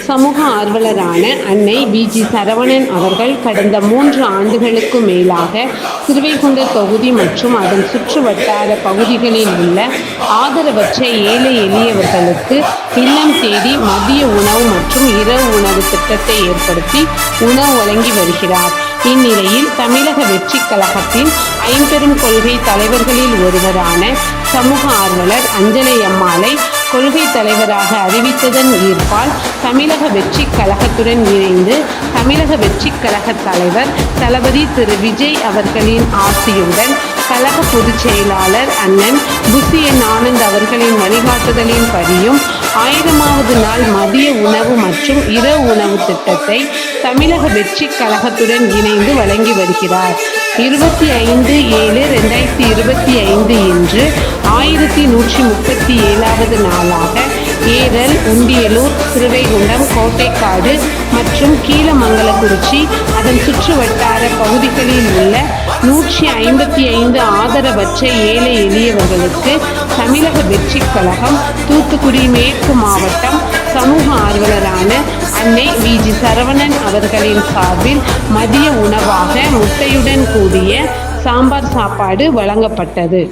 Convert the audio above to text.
சமூக ஆர்வலரான அன்னை வி.ஜி. சரவணன் அவர்கள் கடந்த 3 ஆண்டுகளுக்கு மேலாக ஸ்ரீவைகுண்டம் தொகுதி மற்றும் அதன் சுற்று வட்டார பகுதிகளில் உள்ள ஆதரவற்ற ஏழை எளியவர்களுக்கு இல்லம் தேடி மதிய உணவு மற்றும் இரவு உணவு திட்டத்தை ஏற்படுத்தி உணவு வழங்கி வருகிறார். இந்நிலையில் தமிழக வெற்றிக் கழகத்தின் ஐம்பெரும் கொள்கை தலைவர்களில் ஒருவரான சமூக ஆர்வலர் அஞ்சலை அம்மாளை கொள்கை தலைவராக அறிவித்ததன் ஈர்ப்பால் தமிழக வெற்றிக் கழகத்துடன் இணைந்து தமிழக வெற்றிக் கழக தலைவர் தளபதி திரு விஜய் அவர்களின் ஆசியுடன் கழக பொதுச் செயலாளர் அண்ணன் புசி என் ஆனந்த் அவர்களின் வழிகாட்டுதலின் படியும் 1000வது நாள் மதிய உணவு மற்றும் இரவு உணவு திட்டத்தை தமிழக வெற்றிக் கழகத்துடன் இணைந்து வழங்கி வருகிறார். 25/7/2025 இன்று 1137வது நாளாக ஏரல், உண்டியலூர், ஸ்ரீவைகுண்டம், கோட்டைக்காடு மற்றும் கீழமங்கலக்குறிச்சி அதன் சுற்று வட்டார பகுதிகளில் உள்ள 155 ஆதரவற்ற ஏழை எளியவர்களுக்கு தமிழக வெற்றிக் கழகம் தூத்துக்குடி மேற்கு மாவட்டம் சமூக ஆர்வலரான அன்னை வி.ஜி. சரவணன் அவர்களின் சார்பில் மதிய உணவாக முட்டையுடன் கூடிய சாம்பார் சாப்பாடு வழங்கப்பட்டது.